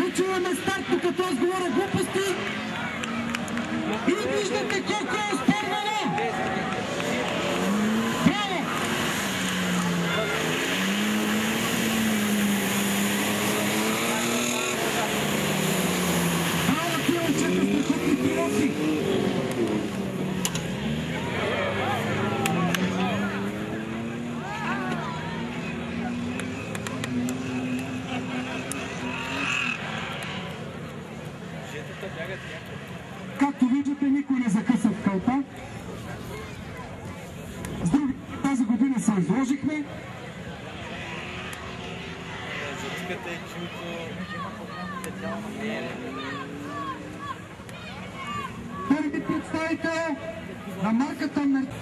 Да чуваме старт, като аз говоря глупости. И виждате колко е спорвано. Браво! Браво, ти момчета, страхотни пилоти! Както виждате, никой не закъса в кълта. С други тази година се изложихме. Първи представител на марката Мерцедес.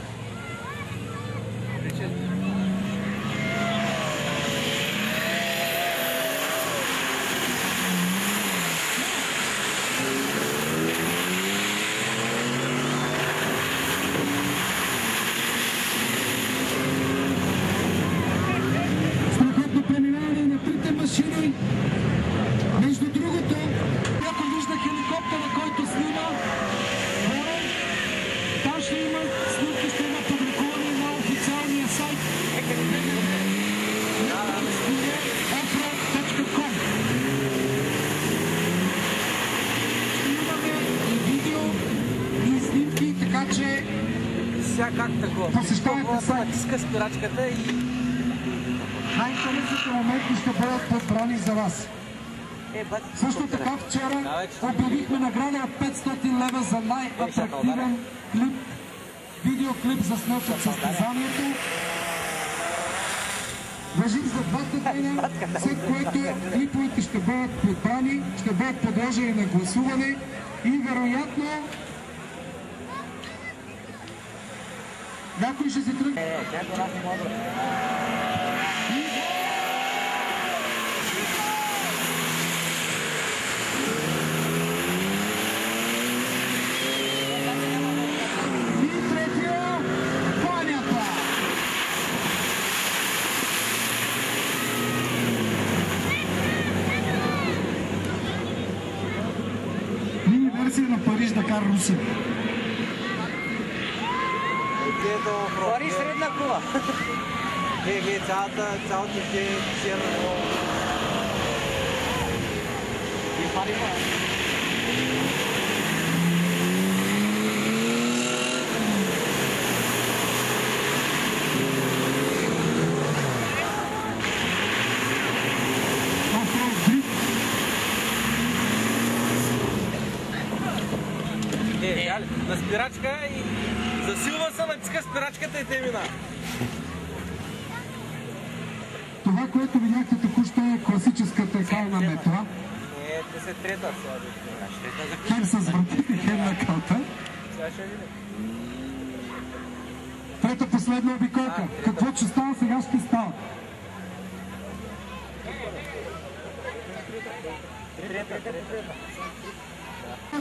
Между другото, ако вижда хеликоптера, който снима, там ще има снимки, ще има публикуване на официалния сайт offroad.com. Имаме и видео, и снимки, така че посещавайте сайт. Натиска спирачката и най-интересните моменти ще бъдат подбрани за вас. Също така вчера обявихме награда от 500 лева за най-атрактивен клип, видеоклип за снет от състезанието. Важи за двата деня, след което клиповете ще бъдат подбрани, ще бъдат подложени на гласуване и вероятно някой ще се тръгне. На Париж, Дакар, Руси. Париж средна кола. Цялото ще сирано. И парима. На спирачка и засилва се, натиска спирачката и те мина. Това, което видяхте току-що е класическата кална метла. Те се трета сега. Хем с вратите, хем на калта. Трета последна обиколка. Какво ще става, сега ще става.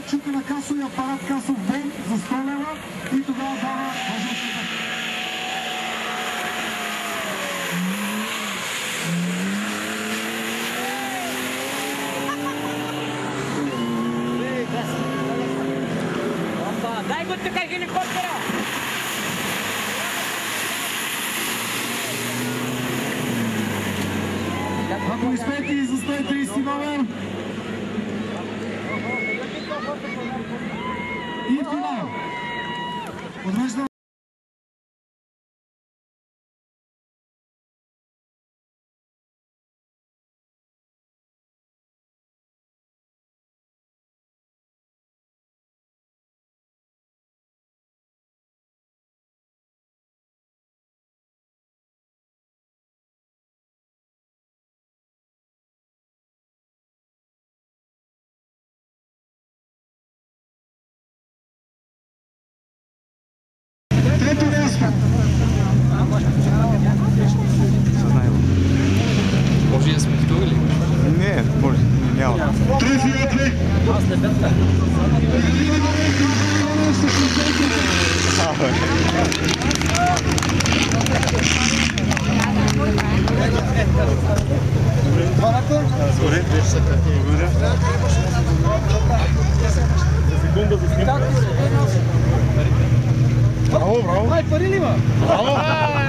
Чука на касовия апарат, касов бон за 100 лева и тогава дава въжещата. Дай го така хеликоптера! Ако успеете и за 130 номер. И финал. Подвеждам. Трето място. Може да сме тук ли? Не, може, няма. 32. Аз не бедка. Абе. Секунда за снимка. Браво, браво. Ай, пари ли има? Браво,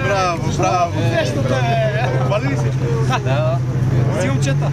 браво, браво. Сещате! Хвали ли си? Да. Си момчета.